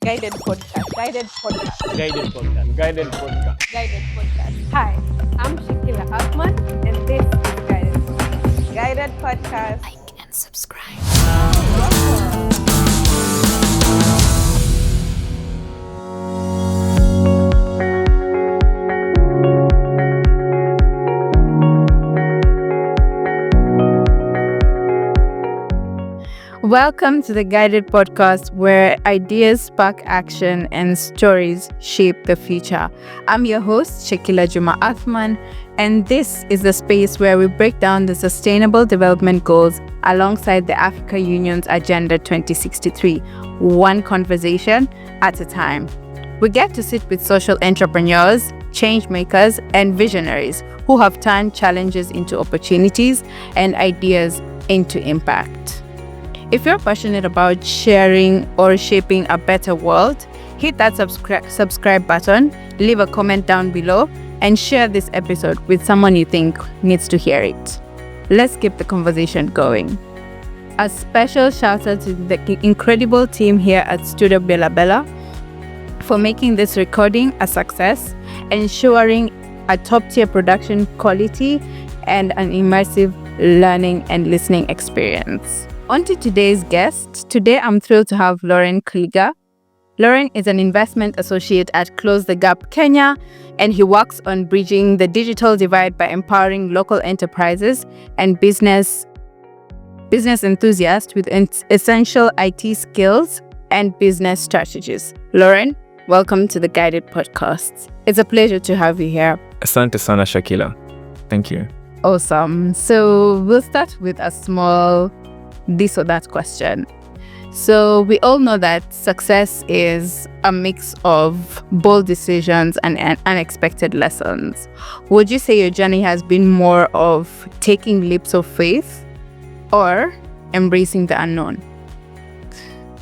GuidED podcast. GuidED podcast. GuidED podcast. GuidED podcast. GuidED podcast. Hi, I'm Shakila Ahmad, and this is GuidED podcast. GuidED podcast. Like and subscribe. Welcome to the GuidED podcast, where ideas spark action and stories shape the future. I'm your host, Shakila Juma Athman, and this is the space where we break down the Sustainable Development Goals alongside the Africa Union's Agenda 2063, one conversation at a time. We get to sit with social entrepreneurs, change makers, and visionaries who have turned challenges into opportunities and ideas into impact. If you're passionate about sharing or shaping a better world, hit that subscribe button, leave a comment down below, and share this episode with someone you think needs to hear it. Let's keep the conversation going. A special shout out to the incredible team here at Studio Bella Bella for making this recording a success, ensuring a top-tier production quality and an immersive learning and listening experience. On to today's guest. Today, I'm thrilled to have Laurent Kuligha. Laurent is an investment associate at Close the Gap Kenya, and he works on bridging the digital divide by empowering local enterprises and business enthusiasts with essential IT skills and business strategies. Laurent, welcome to the GuidED podcast. It's a pleasure to have you here. Asante sana, Shakila. Thank you. Awesome. So we'll start with a small this or that question. So we all know that success is a mix of bold decisions and unexpected lessons. Would you say your journey has been more of taking leaps of faith or embracing the unknown?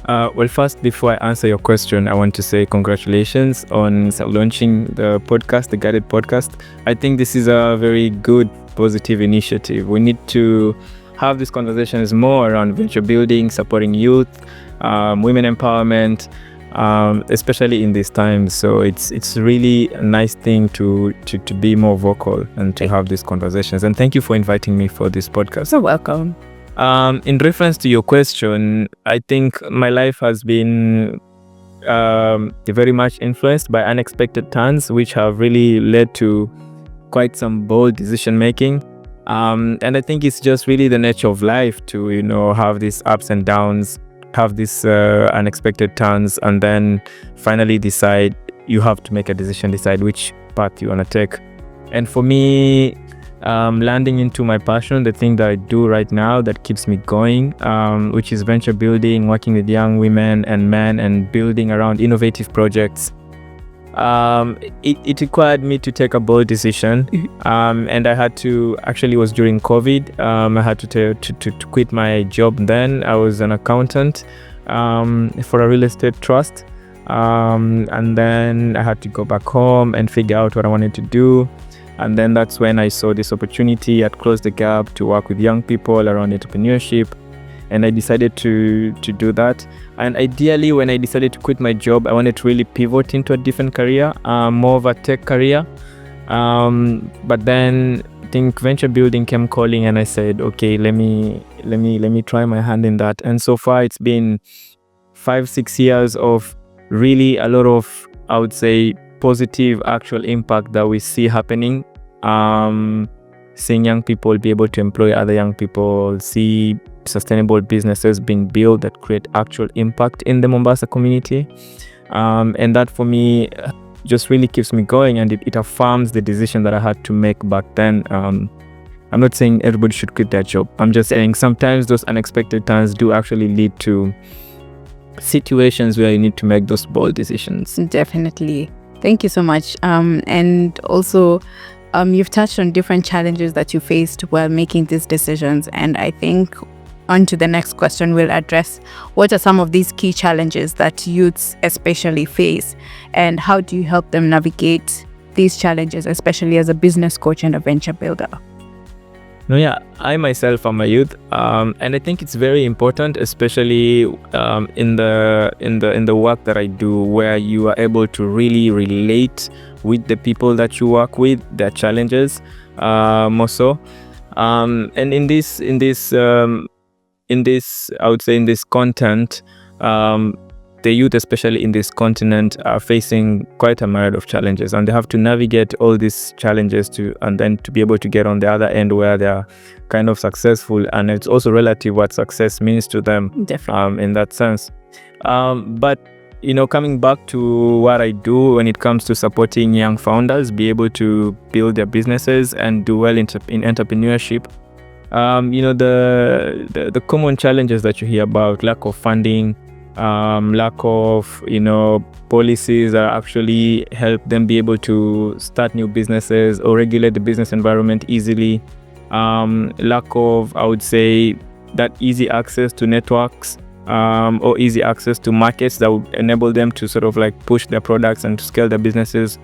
Well, first, before I answer your question, I want to say congratulations on launching the podcast, the GuidED podcast. I think this is a very good, positive initiative. We need to have these conversations more around venture building, supporting youth, women empowerment, especially in these times. So it's really a nice thing to be more vocal and to have these conversations. And thank you for inviting me for this podcast. So welcome. In reference to your question, I think my life has been very much influenced by unexpected turns, which have really led to quite some bold decision making. And I think it's just really the nature of life to, have these ups and downs, have these unexpected turns, and then finally you have to make a decision, decide which path you want to take. And for me, landing into my passion, the thing that I do right now that keeps me going, which is venture building, working with young women and men and building around innovative projects. It required me to take a bold decision, and I had to, actually it was during COVID, I had to quit my job then. I was an accountant for a real estate trust, and then I had to go back home and figure out what I wanted to do. And then that's when I saw this opportunity at Close the Gap to work with young people around entrepreneurship. And I decided to do that. And ideally, when I decided to quit my job, I wanted to really pivot into a different career, more of a tech career. But then I think venture building came calling, and I said, okay, let me try my hand in that. And so far, it's been 5-6 years of really a lot of, I would say, positive actual impact that we see happening. Seeing young people be able to employ other young people, see sustainable businesses being built that create actual impact in the Mombasa community. And that for me just really keeps me going, and it affirms the decision that I had to make back then. I'm not saying everybody should quit their job. I'm just saying sometimes those unexpected turns do actually lead to situations where you need to make those bold decisions. Definitely. Thank you so much. And also, you've touched on different challenges that you faced while making these decisions. And I think on to the next question, we'll address what are some of these key challenges that youths especially face, and how do you help them navigate these challenges, especially as a business coach and a venture builder? No, yeah, I myself am a youth, and I think it's very important, especially in the work that I do, where you are able to really relate with the people that you work with, their challenges, more so. And in this, I would say, in this content, the youth, especially in this continent, are facing quite a myriad of challenges, and they have to navigate all these challenges and then to be able to get on the other end where they are kind of successful. And it's also relative what success means to them. Definitely. In that sense. But coming back to what I do when it comes to supporting young founders be able to build their businesses and do well in entrepreneurship, the common challenges that you hear about: lack of funding, lack of policies that actually help them be able to start new businesses or regulate the business environment easily, lack of, I would say, that easy access to networks, or easy access to markets that would enable them to sort of like push their products and to scale their businesses.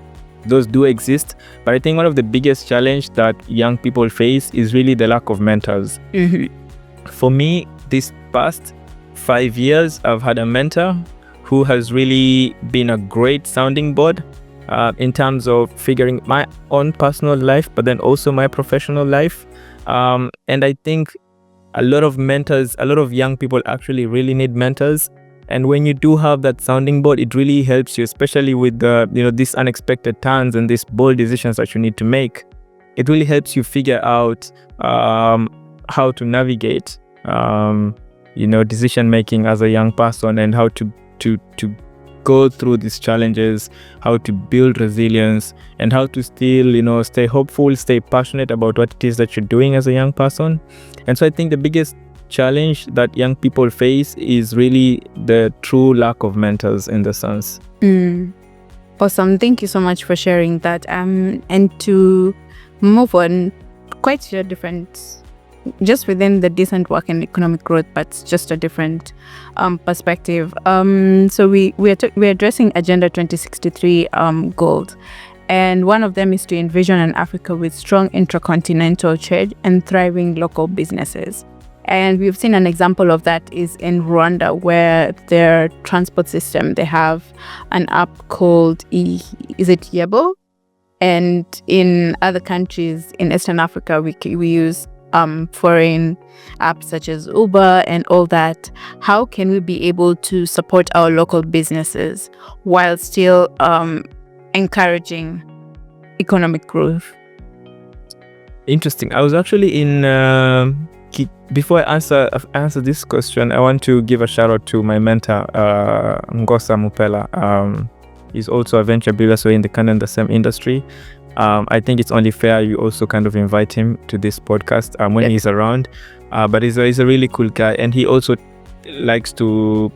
Those do exist, but I think one of the biggest challenge that young people face is really the lack of mentors. For me, this past 5 years, I've had a mentor who has really been a great sounding board in terms of figuring my own personal life, but then also my professional life. And I think a lot of young people actually really need mentors. And when you do have that sounding board, it really helps you, especially with these unexpected turns and these bold decisions that you need to make. It really helps you figure out how to navigate decision making as a young person, and how to go through these challenges, how to build resilience, and how to still stay hopeful, stay passionate about what it is that you're doing as a young person. And so I think the biggest challenge that young people face is really the true lack of mentors in the sense. Awesome. Thank you so much for sharing that. And to move on, quite a different, just within the decent work and economic growth, but just a different perspective. So we're addressing Agenda 2063 goals. And one of them is to envision an Africa with strong intercontinental trade and thriving local businesses. And we've seen an example of that is in Rwanda, where their transport system, they have an app called is it Yebo? And in other countries in Eastern Africa, we use foreign apps such as Uber and all that. How can we be able to support our local businesses while still encouraging economic growth? Interesting. I was actually in before I answer this question, I want to give a shout out to my mentor, Ngosa Mupela. He's also a venture builder, so in the same industry. I think it's only fair you also kind of invite him to this podcast when he's around. But he's a really cool guy, and he also likes to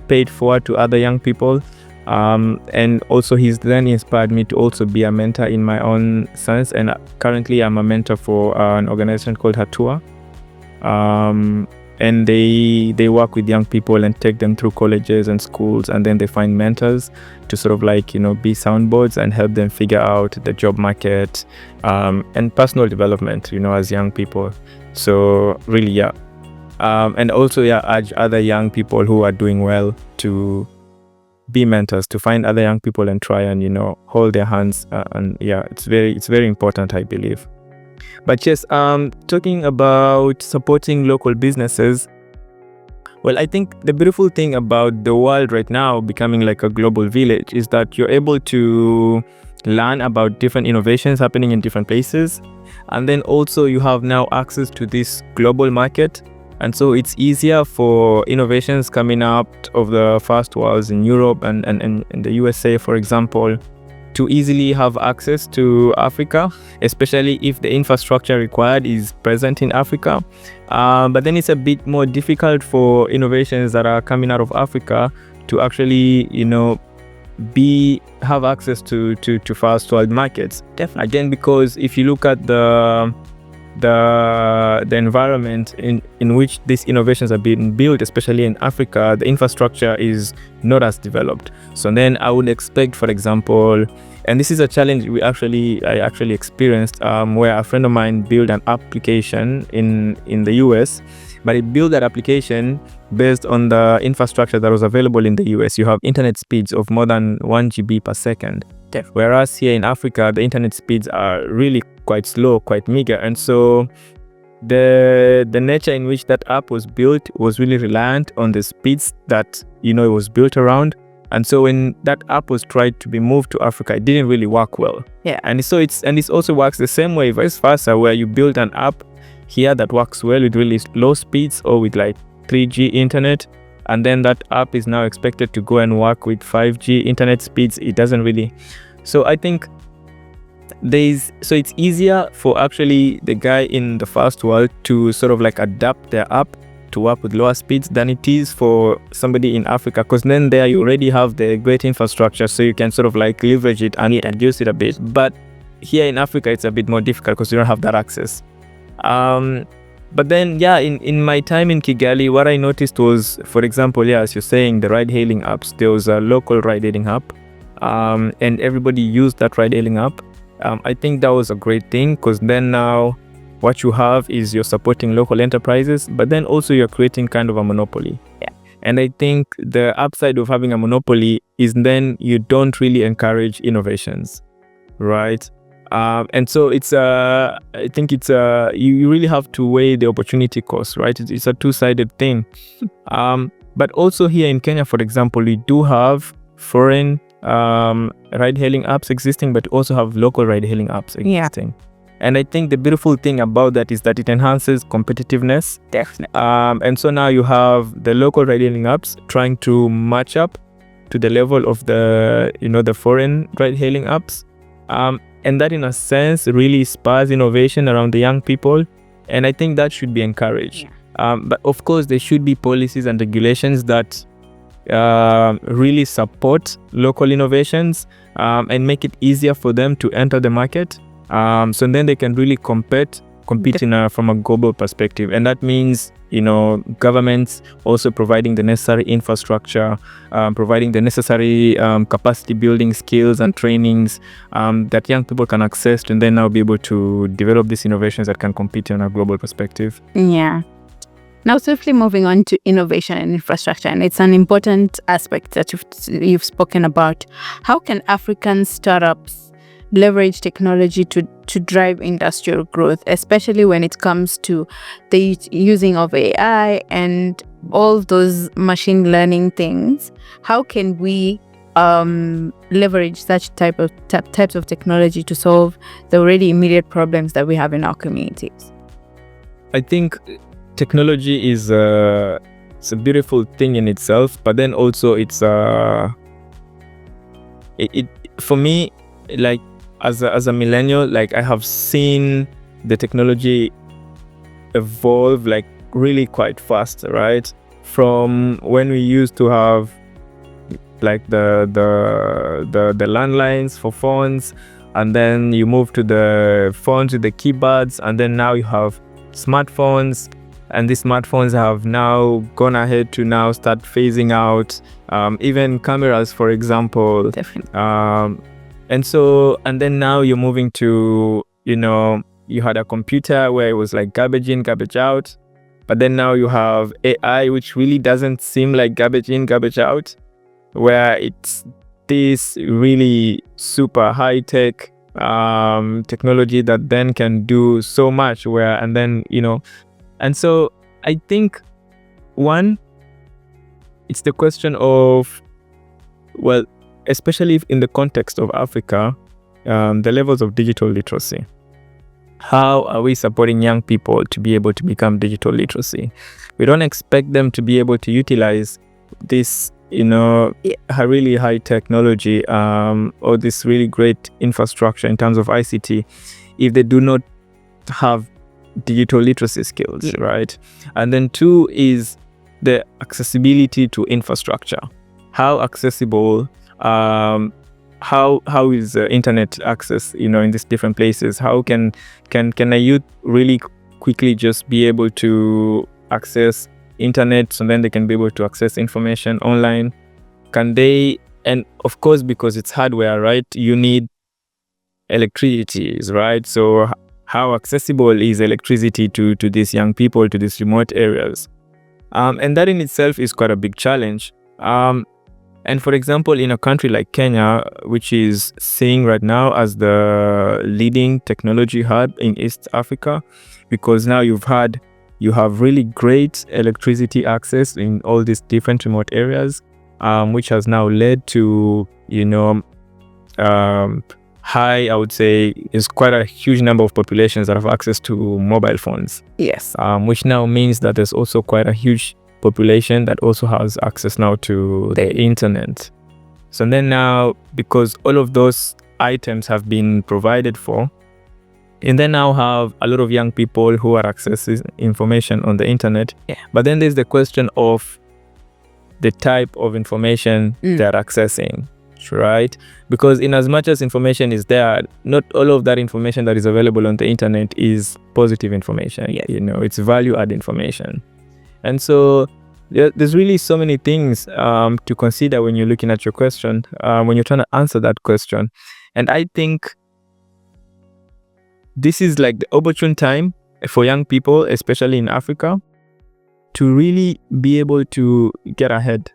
pay it forward to other young people. And also he's then inspired me to also be a mentor in my own sense. And currently I'm a mentor for an organization called Hatua. And they work with young people and take them through colleges and schools, and then they find mentors to sort of be soundboards and help them figure out the job market and personal development, as young people. So really, and also urge other young people who are doing well to be mentors, to find other young people and try and hold their hands, and it's very important, I believe. But yes, talking about supporting local businesses, well, I think the beautiful thing about the world right now becoming like a global village is that you're able to learn about different innovations happening in different places, and then also you have now access to this global market. And so it's easier for innovations coming out of the first worlds in Europe and in the USA, for example, to easily have access to Africa, especially if the infrastructure required is present in Africa. But then it's a bit more difficult for innovations that are coming out of Africa to actually, have access to first world markets. Definitely. Again, because if you look at the the environment in which these innovations are being built, especially in Africa, the infrastructure is not as developed. So then I would expect, for example, and this is a challenge I actually experienced, where a friend of mine built an application in the US, but it built that application based on the infrastructure that was available in the US. You have internet speeds of more than 1 GB per second. Whereas here in Africa, the internet speeds are really quite slow, quite meager. And so the nature in which that app was built was really reliant on the speeds that, it was built around. And so when that app was tried to be moved to Africa, it didn't really work well. Yeah. And so it also works the same way, vice versa, where you build an app here that works well with really low speeds or with like 3G internet, and then that app is now expected to go and work with 5G internet speeds. It doesn't really. So I think it's easier for actually the guy in the first world to sort of like adapt their app to work with lower speeds than it is for somebody in Africa, because then there you already have the great infrastructure, so you can sort of like leverage it and reduce it a bit. But here in Africa, it's a bit more difficult because you don't have that access. But then, in my time in Kigali, what I noticed was, for example, as you're saying, the ride-hailing apps, there was a local ride-hailing app, and everybody used that ride-hailing app. I think that was a great thing, because then now what you have is you're supporting local enterprises, but then also you're creating kind of a monopoly. Yeah. And I think the upside of having a monopoly is then you don't really encourage innovations, right? And so I think you really have to weigh the opportunity cost, right? It's a two-sided thing. But also here in Kenya, for example, we do have foreign ride-hailing apps existing, but also have local ride-hailing apps existing. Yeah. And I think the beautiful thing about that is that it enhances competitiveness. Definitely. And so now you have the local ride-hailing apps trying to match up to the level of the foreign ride-hailing apps. And that, in a sense, really spurs innovation around the young people. And I think that should be encouraged. Yeah. But of course, there should be policies and regulations that really support local innovations and make it easier for them to enter the market. So then they can really compete from a global perspective. And that means, governments also providing the necessary infrastructure, providing the necessary capacity building skills and trainings that young people can access to, and then now be able to develop these innovations that can compete on a global perspective. Yeah. Now, swiftly moving on to innovation and infrastructure, and it's an important aspect that you've spoken about. How can African startups leverage technology to drive industrial growth, especially when it comes to the using of AI and all those machine learning things? How can we leverage such types of technology to solve the already immediate problems that we have in our communities? I think technology is it's a beautiful thing in itself, but then also it's for me, like as a millennial, like I have seen the technology evolve like really quite fast, right? From when we used to have like the landlines for phones, and then you move to the phones with the keyboards, and then now you have smartphones, and these smartphones have now gone ahead to now start phasing out even cameras, for example. Definitely. And then now you're moving to, you had a computer where it was like garbage in, garbage out, but then now you have AI, which really doesn't seem like garbage in, garbage out, where it's this really super high tech technology that then can do so much and so I think one, it's the question of, well, especially in the context of Africa, the levels of digital literacy. How are we supporting young people to be able to become digital literacy? We don't expect them to be able to utilize this, really high technology or this really great infrastructure in terms of ICT if they do not have digital literacy skills, right? And then two is the accessibility to infrastructure. How accessible how is internet access, in these different places? How can a youth really quickly just be able to access internet, so then they can be able to access information online? Can they? And of course, because it's hardware, right? You need electricity, right? So how accessible is electricity to these young people, to these remote areas? And that in itself is quite a big challenge. And for example, in a country like Kenya, which is seen right now as the leading technology hub in East Africa, because now you have really great electricity access in all these different remote areas, which has now led to, high, I would say, is quite a huge number of populations that have access to mobile phones. Yes. Which now means that there's also quite a huge population that also has access now to the internet. So then now, because all of those items have been provided for, and then now have a lot of young people who are accessing information on the internet. Yeah. But then there's the question of the type of information they're accessing, right? Because in as much as information is there, not all of that information that is available on the internet is positive information. Yes. It's value-add information. And so there's really so many things to consider when you're looking at your question, when you're trying to answer that question. And I think this is like the opportune time for young people, especially in Africa, to really be able to get ahead.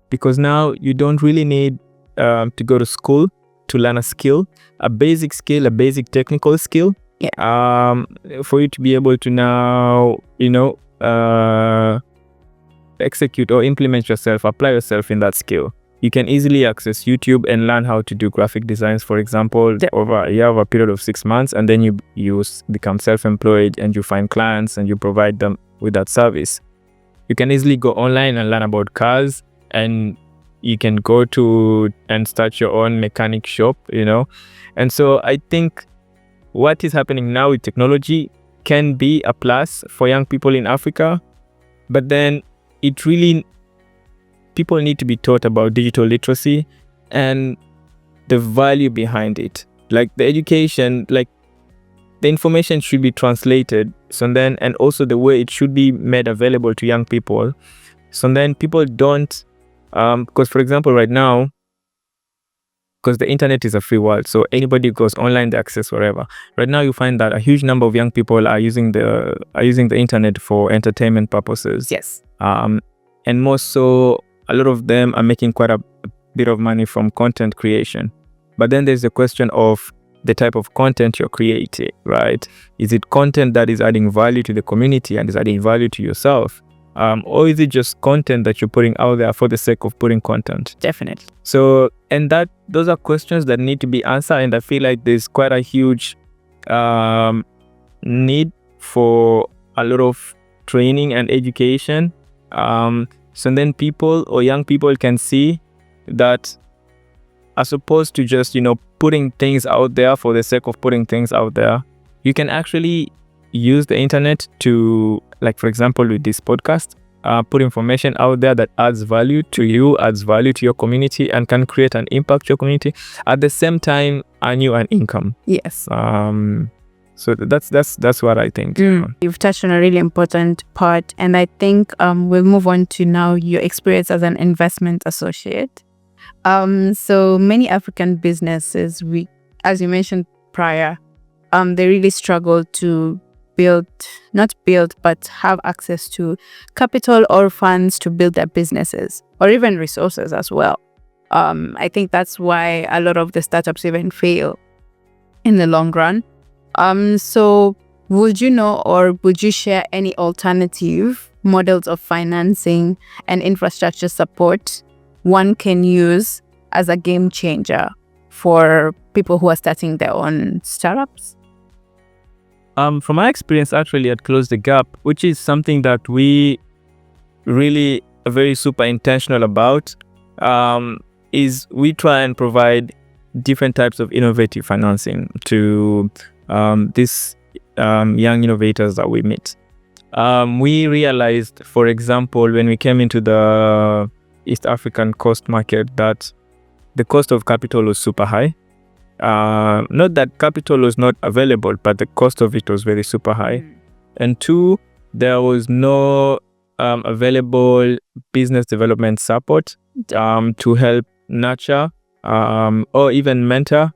Because now you don't really need to go to school to learn a skill, a basic technical skill. Yeah. For you to be able to now, execute or implement yourself, apply yourself in that skill. You can easily access YouTube and learn how to do graphic designs, for example, over a period of 6 months, and then you become self-employed and you find clients and you provide them with that service. You can easily go online and learn about cars, and you can go to and start your own mechanic shop, And so I think what is happening now with technology can be a plus for young people in Africa, but then people need to be taught about digital literacy and the value behind it. Like the education, like the information should be translated. So then, and also the way it should be made available to young people. So then people don't, because for example, right now, because the internet is a free world, so anybody goes online, they access wherever. Right now, you find that a huge number of young people are using the internet for entertainment purposes. Yes. And more so, a lot of them are making quite a bit of money from content creation. But then there's the question of the type of content you're creating, right? Is it content that is adding value to the community and is adding value to yourself? Or is it just content that you're putting out there for the sake of putting content? Definitely. So, and those are questions that need to be answered, and I feel like there's quite a huge need for a lot of training and education. So then people or young people can see that, as opposed to just, putting things out there for the sake of putting things out there, you can actually use the internet to, like, for example, with this podcast, put information out there that adds value to you, adds value to your community, and can create an impact to your community. At the same time, earn you an income. Yes. So that's what I think. You've touched on a really important part, and I think we'll move on to now your experience as an investment associate. So many African businesses, as you mentioned prior, they really struggle to but have access to capital or funds to build their businesses, or even resources as well. I think that's why a lot of the startups even fail in the long run. So would you know, or would you share any alternative models of financing and infrastructure support one can use as a game changer for people who are starting their own startups? From my experience, actually, at Close the Gap, which is something that we really are very super intentional about, is we try and provide different types of innovative financing to these young innovators that we meet. We realized, for example, when we came into the East African coast market, that the cost of capital was super high. Not that capital was not available, but the cost of it was very super high. And two, there was no available business development support to help nurture or even mentor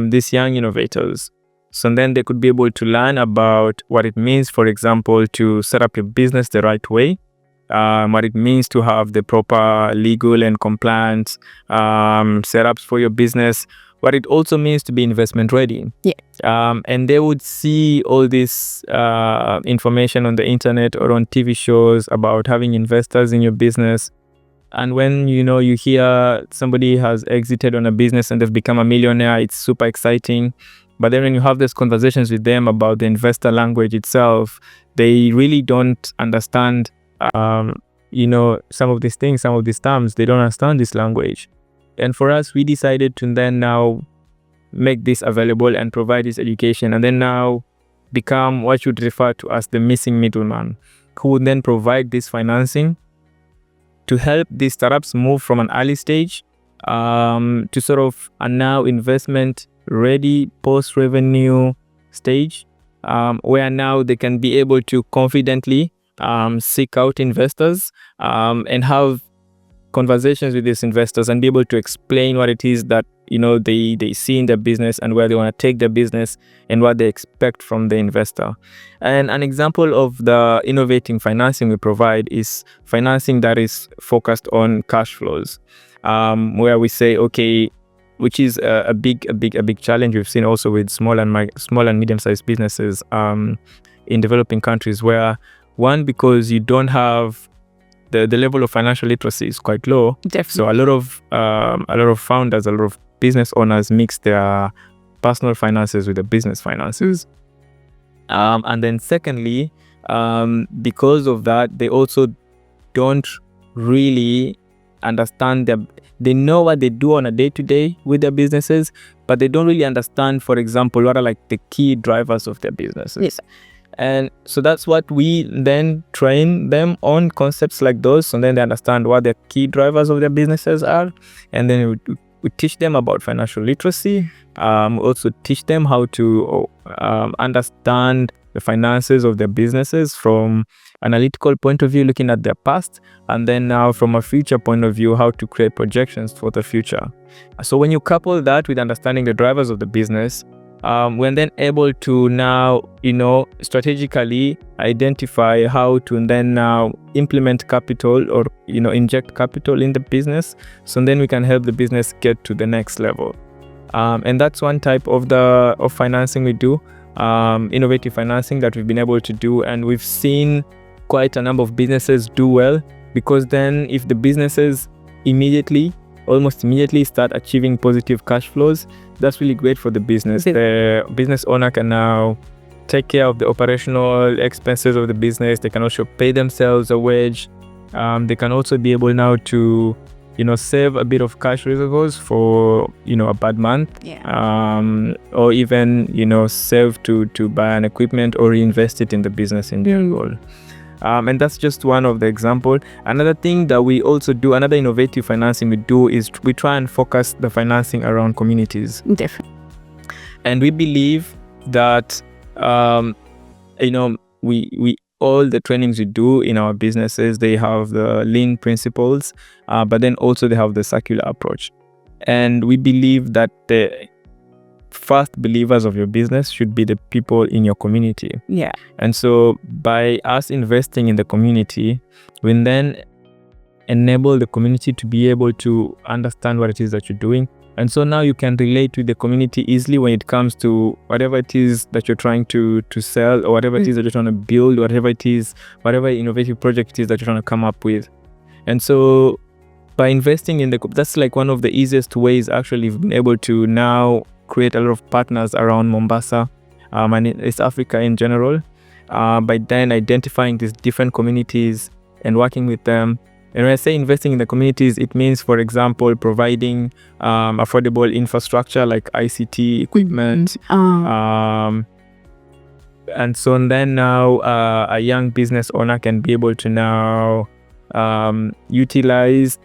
these young innovators. So then they could be able to learn about what it means, for example, to set up your business the right way, what it means to have the proper legal and compliance setups for your business, what it also means to be investment ready. And they would see all this information on the internet or on TV shows about having investors in your business. And when you hear somebody has exited on a business and they've become a millionaire, it's super exciting. But then when you have these conversations with them about the investor language itself, they really don't understand some of these things, some of these terms. They don't understand this language. And for us, we decided to then now make this available and provide this education, and then now become what you'd refer to as the missing middleman, who would then provide this financing to help these startups move from an early stage to sort of a now investment ready post-revenue stage, where now they can be able to confidently seek out investors and have conversations with these investors and be able to explain what it is that they see in their business and where they want to take their business and what they expect from the investor. And an example of the innovating financing we provide is financing that is focused on cash flows, where we say, okay, which is a big challenge we've seen also with small and medium-sized businesses in developing countries, where one, because you don't have the level of financial literacy is quite low. Definitely. So a lot of founders, a lot of business owners mix their personal finances with the business finances. And then secondly, because of that, they also don't really understand they know what they do on a day-to-day with their businesses, but they don't really understand, for example, what are like the key drivers of their businesses. Yes. And so that's what we then train them on, concepts like those, so then they understand what the key drivers of their businesses are. And then we teach them about financial literacy, also teach them how to understand the finances of their businesses from analytical point of view, looking at their past, and then now from a future point of view, how to create projections for the future. So when you couple that with understanding the drivers of the business, we're then able to now, strategically identify how to then now implement capital or, inject capital in the business. So then we can help the business get to the next level. And that's one type of financing we do, innovative financing that we've been able to do. And we've seen quite a number of businesses do well, because then if the businesses almost immediately start achieving positive cash flows, that's really great for the business. The business owner can now take care of the operational expenses of the business. They can also pay themselves a wage. They can also be able now to, save a bit of cash reservoirs for, a bad month. Or even, save to buy an equipment or reinvest it in the business in their goal. And that's just one of the examples. Another thing that we also do, another innovative financing we do, is we try and focus the financing around communities. Definitely. And we believe that, we all the trainings we do in our businesses, they have the lean principles, but then also they have the circular approach. And we believe that the first believers of your business should be the people in your community. Yeah. And so by us investing in the community, we then enable the community to be able to understand what it is that you're doing. And so now you can relate with the community easily when it comes to whatever it is that you're trying to sell, or whatever it is that you're trying to build, whatever innovative project it is that you're trying to come up with. And so by investing in that's like one of the easiest ways actually we've been able to now create a lot of partners around Mombasa and in East Africa in general, by then identifying these different communities and working with them. And when I say investing in the communities, it means, for example, providing affordable infrastructure like ICT equipment. And so then now a young business owner can be able to now utilize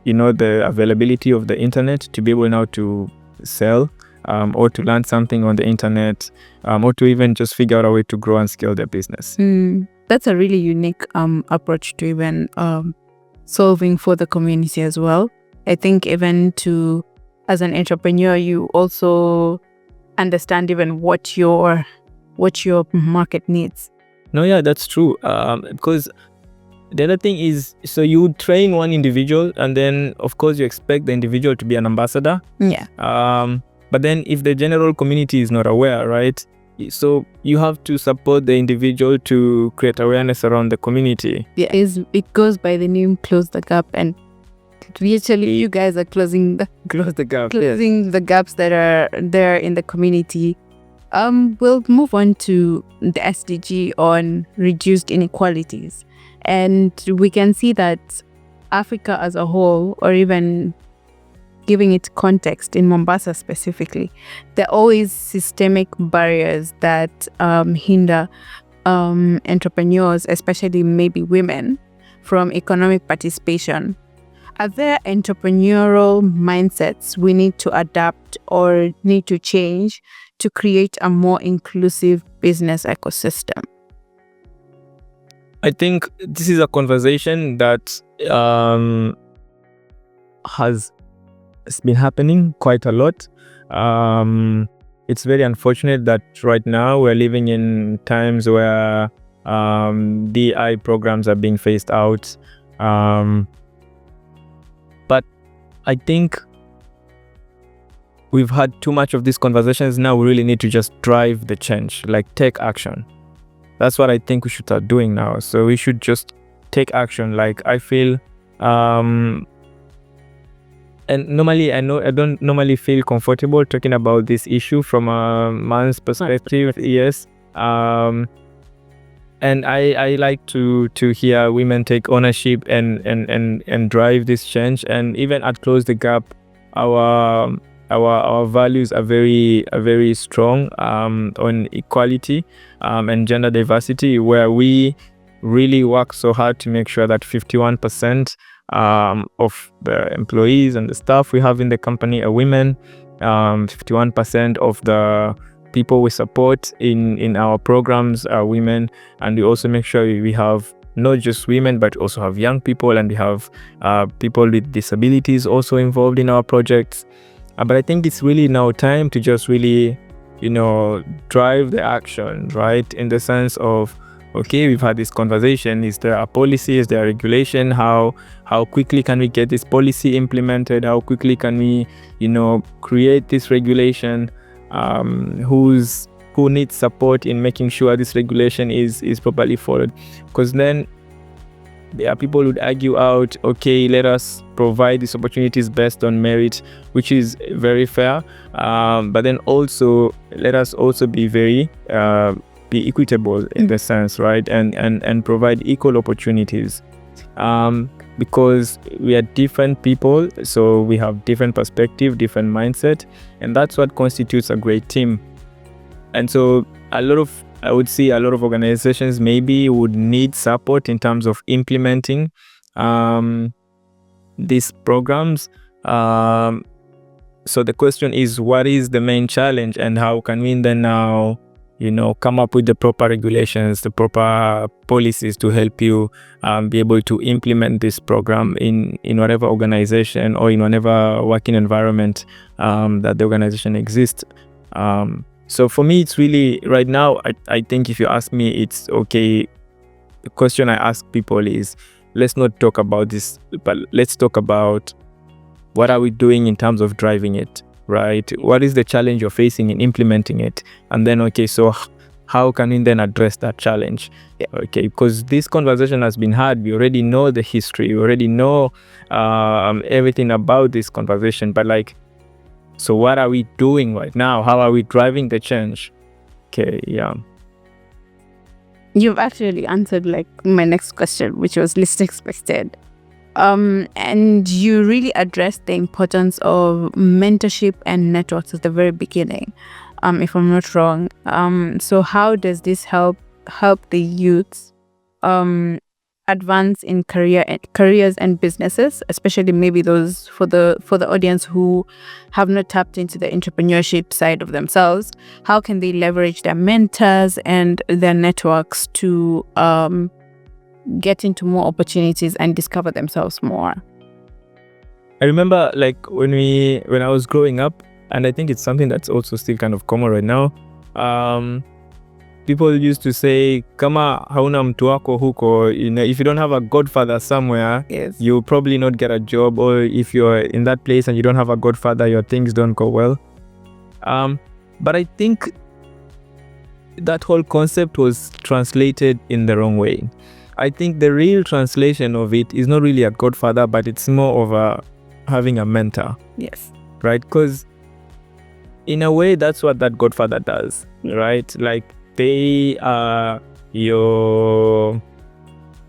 the availability of the internet to be able now to sell or to learn something on the internet, or to even just figure out a way to grow and scale their business. That's a really unique approach to even solving for the community as well. I think even as an entrepreneur, you also understand even what your market needs. No, yeah, that's true. Because the other thing is, so you train one individual, and then of course you expect the individual to be an ambassador. Yeah. But then if the general community is not aware, right? So you have to support the individual to create awareness around the community. Yeah, it goes by the name Close the Gap, and literally you guys are closing the gaps that are there in the community. We'll move on to the SDG on reduced inequalities. And we can see that Africa as a whole, or even giving it context in Mombasa specifically, there are always systemic barriers that hinder entrepreneurs, especially maybe women, from economic participation. Are there entrepreneurial mindsets we need to adapt or need to change to create a more inclusive business ecosystem? I think this is a conversation that has been happening quite a lot. It's very unfortunate that right now we're living in times where DI programs are being phased out. But I think we've had too much of these conversations. Now we really need to just drive the change, like take action. That's what I think we should start doing now. So we should just take action. Like I feel, and normally I don't normally feel comfortable talking about this issue from a man's perspective. Yes. And I like to hear women take ownership and drive this change. And even at Close the Gap, our values are very strong on equality and gender diversity, where we really work so hard to make sure that 51% of the employees and the staff we have in the company are women. 51% of the people we support in our programs are women, and we also make sure we have not just women but also have young people, and we have people with disabilities also involved in our projects. But I think it's really now time to just really, drive the action, right? In the sense of, okay, we've had this conversation. Is there a policy? Is there a regulation? How quickly can we get this policy implemented? How quickly can we, create this regulation? Who needs support in making sure this regulation is properly followed? Because then there are people who would argue out, okay, let us provide these opportunities based on merit, which is very fair. But then also let us also be very be equitable in the sense, right? And provide equal opportunities. Because we are different people, so we have different perspective, different mindset, and that's what constitutes a great team. And so I would see a lot of organizations maybe would need support in terms of implementing these programs. So the question is, what is the main challenge, and how can we then now, come up with the proper regulations, the proper policies to help you be able to implement this program in whatever organization or in whatever working environment that the organization exists. So for me, it's really right now, I think if you ask me, it's okay. The question I ask people is, let's not talk about this, but let's talk about what are we doing in terms of driving it, right? What is the challenge you're facing in implementing it? And then, okay, so how can we then address that challenge? Okay, because this conversation has been had. We already know the history. We already know everything about this conversation, but so what are we doing right now? How are we driving the change? Okay, yeah. You've actually answered my next question, which was least expected. And you really addressed the importance of mentorship and networks at the very beginning, if I'm not wrong. So how does this help the youths advance in careers and businesses, especially maybe those for the audience who have not tapped into the entrepreneurship side of themselves? How can they leverage their mentors and their networks to get into more opportunities and discover themselves more? I remember like when I was growing up, and I think it's something that's also still kind of common right now. People used to say, kama hauna mtu wako huko, if you don't have a godfather somewhere, Yes. you'll probably not get a job, or if you're in that place and you don't have a godfather, your things don't go well. But I think that whole concept was translated in the wrong way. I think the real translation of it is not really a godfather, but it's more of having a mentor. Yes. Right? Because in a way, that's what that godfather does, right? Like, they are your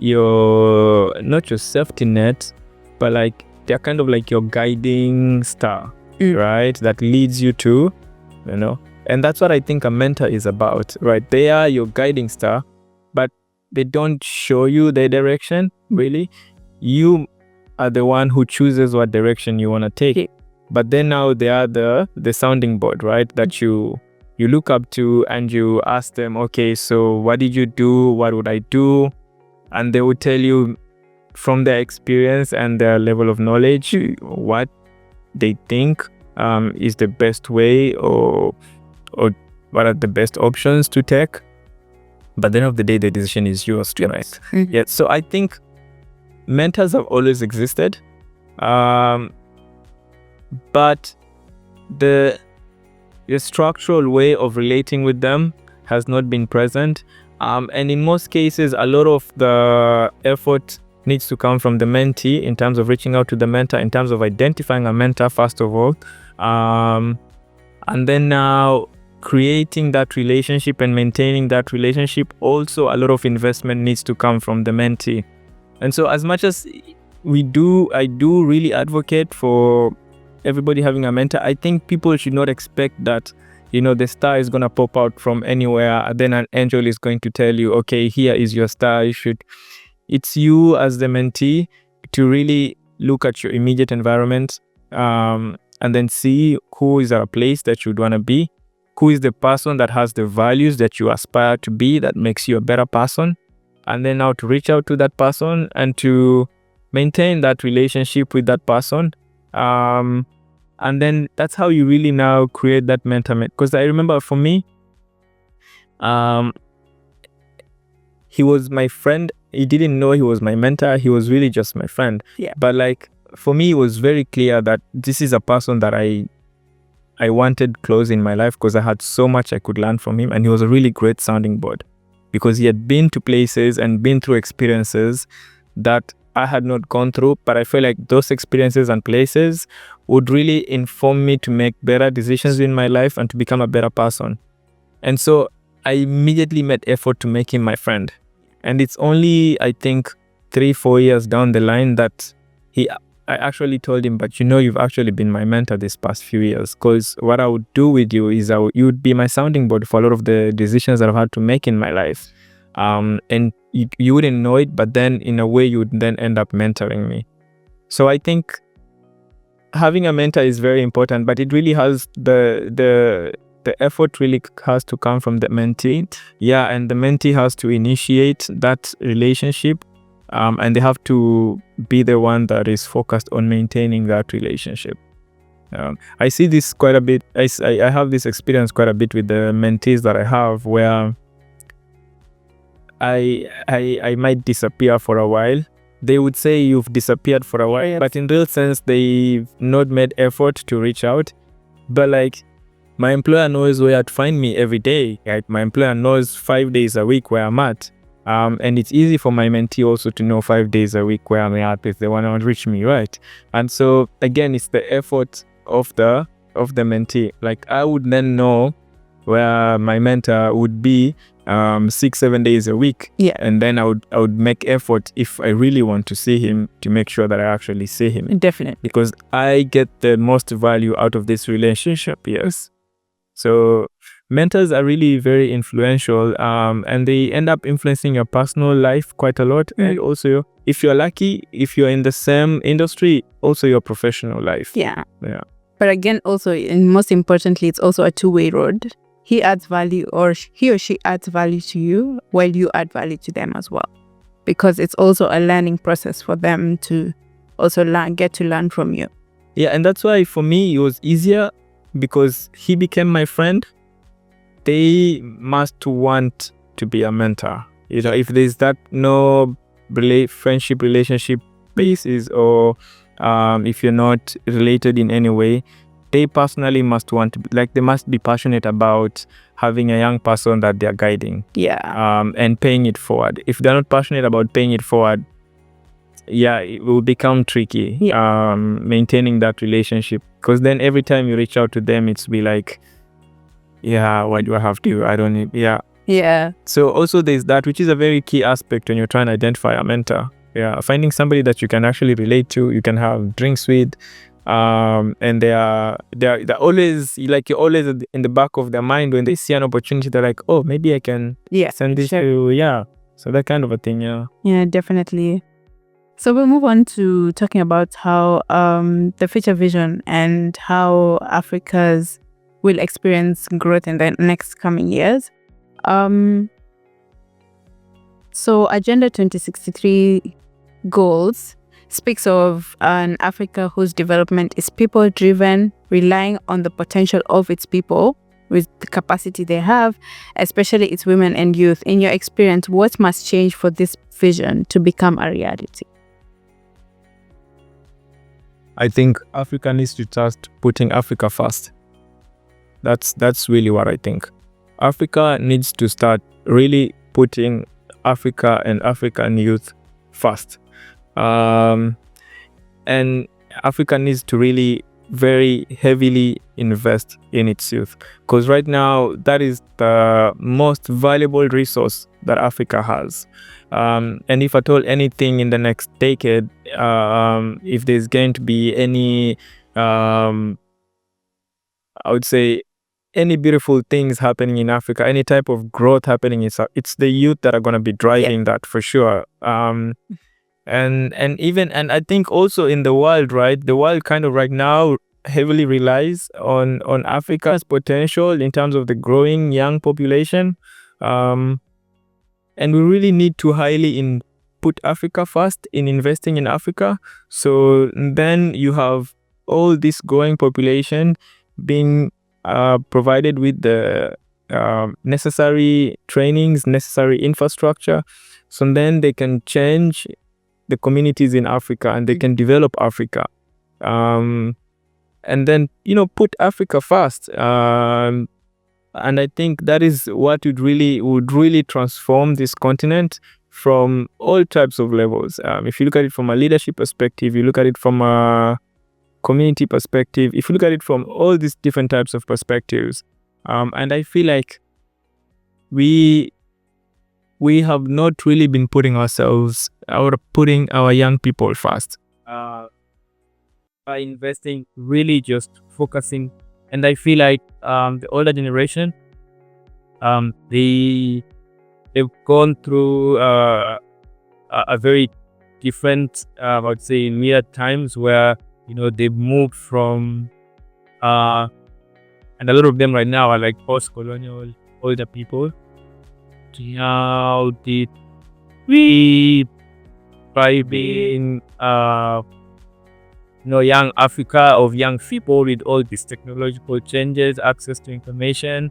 not your safety net, but like they're kind of like your guiding star, right? That leads you to, and that's what I think a mentor is about, right? They are your guiding star, but they don't show you the direction, really. You are the one who chooses what direction you want to take. Yeah. But then now they are the sounding board, right? That you look up to, and you ask them, okay, so what did you do? What would I do? And they would tell you from their experience and their level of knowledge what they think is the best way, or what are the best options to take. But at the end of the day, the decision is yours to make. Yeah. So I think mentors have always existed, but the structural way of relating with them has not been present. And in most cases, a lot of the effort needs to come from the mentee in terms of reaching out to the mentor, in terms of identifying a mentor, first of all. And then now creating that relationship and maintaining that relationship, also a lot of investment needs to come from the mentee. And so as much as I do really advocate for everybody having a mentor, I think people should not expect that, the star is going to pop out from anywhere, and then an angel is going to tell you, okay, here is your star. It's you as the mentee to really look at your immediate environment, and then see who is at a place that you'd want to be, who is the person that has the values that you aspire to be, that makes you a better person, and then now to reach out to that person and to maintain that relationship with that person. And then that's how you really now create that mentorship. Because I remember for me, he was my friend. He didn't know he was my mentor. He was really just my friend. Yeah. But like, for me, it was very clear that this is a person that I wanted close in my life, because I had so much I could learn from him. And he was a really great sounding board, because he had been to places and been through experiences that I had not gone through, but I feel like those experiences and places would really inform me to make better decisions in my life and to become a better person. And so I immediately made effort to make him my friend. And it's only, I think, 3-4 years down the line that I actually told him, but you've actually been my mentor this past few years, because what I would do with you is you would be my sounding board for a lot of the decisions that I've had to make in my life. And you wouldn't know it, but then in a way you would then end up mentoring me. So I think having a mentor is very important, but it really has the effort really has to come from the mentee. Yeah, and the mentee has to initiate that relationship, and they have to be the one that is focused on maintaining that relationship. I see this quite a bit. I have this experience quite a bit with the mentees that I have, where I might disappear for a while. They would say you've disappeared for a while, Yes. but in real sense, they've not made effort to reach out. But like, my employer knows where to find me every day. Right? My employer knows 5 days a week where I'm at. And it's easy for my mentee also to know 5 days a week where I'm at if they want to reach me, right? And so again, it's the effort of the mentee. Like, I would then know where my mentor would be 6-7 days a week. Yeah. And then I would make effort, if I really want to see him, to make sure that I actually see him. Definitely. Because I get the most value out of this relationship, yes. So mentors are really very influential, and they end up influencing your personal life quite a lot. And also, if you're lucky, if you're in the same industry, also your professional life. Yeah. But again, also, and most importantly, it's also a two-way road. He adds value, or he or she adds value to you, while you add value to them as well, because it's also a learning process for them to also get to learn from you. Yeah, and that's why for me it was easier, because he became my friend. They must want to be a mentor. If there's that no friendship relationship basis, or if you're not related in any way, they personally must want to they must be passionate about having a young person that they're guiding. And paying it forward. If they're not passionate about paying it forward, it will become tricky maintaining that relationship, because then every time you reach out to them, it's be like, why do I have to? I don't need. So also there's that, which is a very key aspect when you're trying to identify a mentor. Finding somebody that you can actually relate to, you can have drinks with, and they're always, you're always in the back of their mind. When they see an opportunity, they're like, oh, maybe I can send this to so that kind of a thing. Definitely. So we'll move on to talking about how the future vision and how Africa's will experience growth in the next coming years. So Agenda 2063 goals speaks of an Africa whose development is people-driven, relying on the potential of its people with the capacity they have, especially its women and youth. In your experience, what must change for this vision to become a reality? I think Africa needs to start putting Africa first. That's really what I think. Africa needs to start really putting Africa and African youth first. And Africa needs to really very heavily invest in its youth, because right now that is the most valuable resource that Africa has. And if at all anything in the next decade, if there's going to be any, I would say, any beautiful things happening in Africa, any type of growth happening, it's the youth that are going to be driving that for sure. And I think also in the world, right? The world kind of right now heavily relies on Africa's potential in terms of the growing young population. And we really need to highly put Africa first in investing in Africa. So then you have all this growing population being provided with the necessary trainings, necessary infrastructure. So then they can change the communities in Africa and they can develop Africa. And then, put Africa first. And I think that is what would really transform this continent from all types of levels. If you look at it from a leadership perspective, you look at it from a community perspective, if you look at it from all these different types of perspectives. And I feel like we have not really been putting ourselves or putting our young people first. By investing, really just focusing. And I feel like the older generation, they've gone through a very different, I would say, in weird times where, they've moved from, and a lot of them right now are like post-colonial older people. How did we, by being, young Africa of young people with all these technological changes, access to information,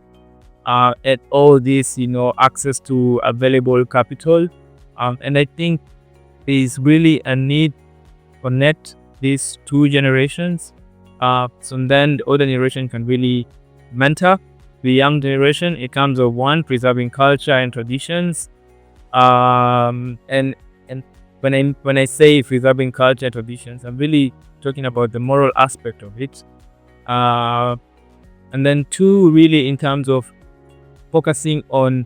and all this, access to available capital. And I think there's really a need to connect these two generations. So then the older generation can really mentor the young generation in terms of preserving culture and traditions. And when I say preserving culture and traditions, I'm really talking about the moral aspect of it. And then two, really in terms of focusing on,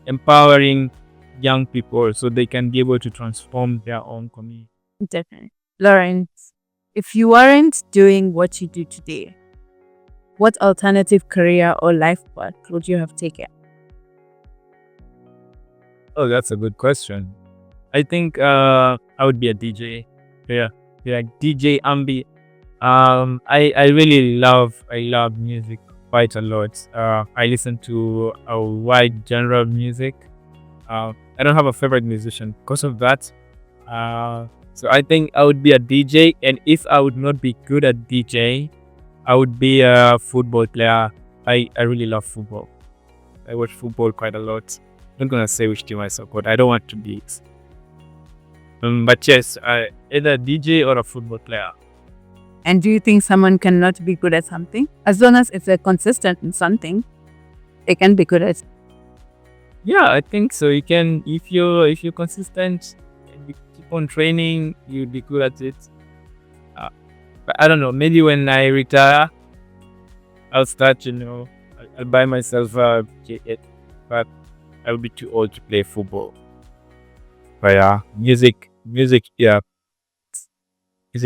empowering young people so they can be able to transform their own community. Definitely. Laurent, if you weren't doing what you do today, what alternative career or life path would you have taken? Oh, that's a good question. I think I would be a DJ. Yeah, yeah, DJ Ambi. I really I love music quite a lot. I listen to a wide genre of music. I don't have a favorite musician because of that. So I think I would be a DJ, and if I would not be good at DJ, I would be a football player. I really love football. I watch football quite a lot. I'm not gonna say which team I support. I don't want to be. But yes, either a DJ or a football player. And do you think someone cannot be good at something? As long as it's a consistent in something, they can be good at it. Yeah, I think so. You can if you're consistent and you keep on training, you'll be good at it. But I don't know. Maybe when I retire, I'll start. I'll buy myself a jacket, but I'll be too old to play football. But yeah, yeah, music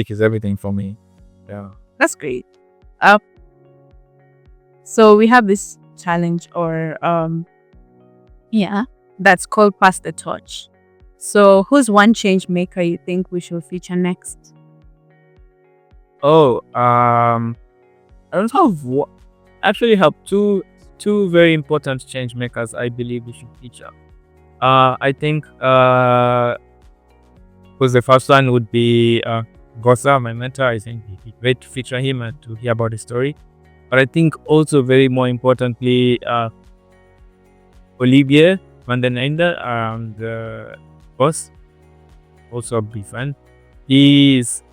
is everything for me. Yeah. That's great. Uh, so we have this challenge or that's called Pass the Torch. So who's one change maker you think we should feature next? Oh, I don't have actually have two very important change makers I believe we should feature. I think because the first one would be Gosa, my mentor. I think it'd be great to feature him and to hear about his story. But I think also very more importantly, Olivier van den Einde, the boss, also a big fan. He is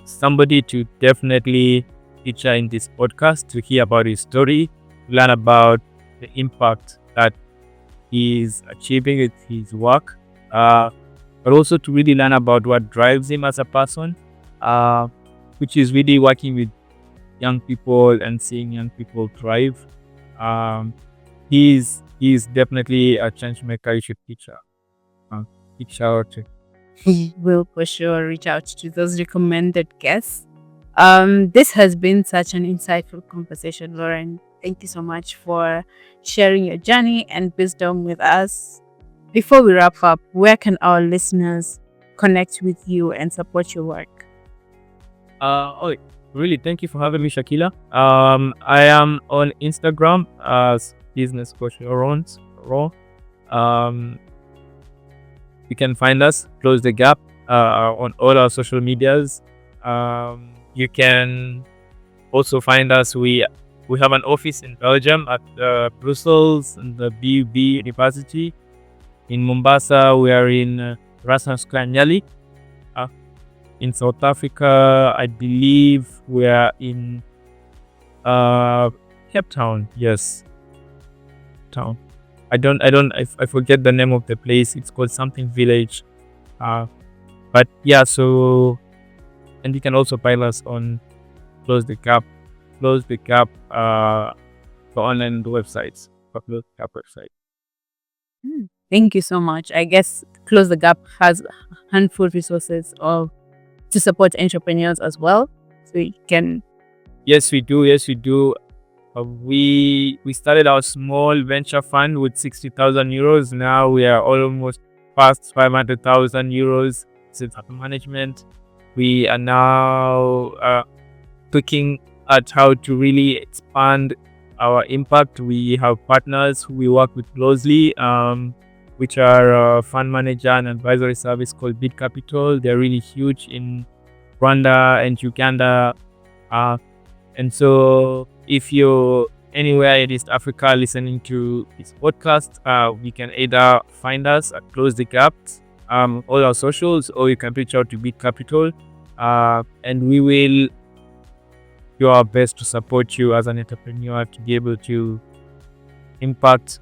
somebody to definitely feature in this podcast to hear about his story, learn about the impact that he's achieving with his work, but also to really learn about what drives him as a person, which is really working with young people and seeing young people thrive. He's definitely a change maker you should feature. Feature to. We'll for sure reach out to those recommended guests. This has been such an insightful conversation, Lauren. Thank you so much for sharing your journey and wisdom with us. Before we wrap up, where can our listeners connect with you and support your work? Really, thank you for having me, Shakila. I am on Instagram as business coach Laurent. You can find us, Close the Gap, on all our social medias. You can also find us. We have an office in Belgium at Brussels and the BUB University. In Mombasa, we are in Rasmus Klanyali. In South Africa, I believe we are in Cape Town. Yes, town. I forget the name of the place. It's called something village. But yeah, so, and you can also find us on Close the Gap for online websites, for Close the Gap website. Thank you so much. I guess Close the Gap has a handful of resources to support entrepreneurs as well. So you can. Yes, we do. We started our small venture fund with 60,000 euros. Now we are almost past 500,000 euros since management. We are now looking at how to really expand our impact. We have partners who we work with closely, which are a fund manager and advisory service called Bid Capital. They're really huge in Rwanda and Uganda. And so if you're anywhere in East Africa listening to this podcast, we can either find us at Close the Gap, all our socials, or you can reach out to Bid Capital, and we will do our best to support you as an entrepreneur to be able to impact,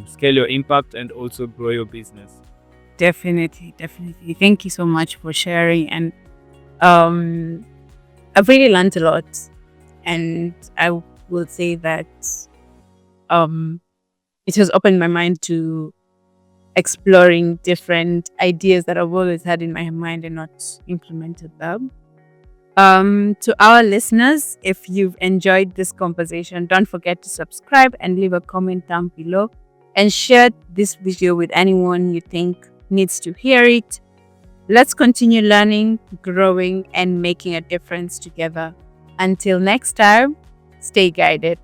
scale your impact, and also grow your business. Definitely. Thank you so much for sharing. And I've really learned a lot. And I will say that it has opened my mind to exploring different ideas that I've always had in my mind and not implemented them. To our listeners, if you've enjoyed this conversation, don't forget to subscribe and leave a comment down below and share this video with anyone you think needs to hear it. Let's continue learning, growing, and making a difference together. Until next time, stay guided.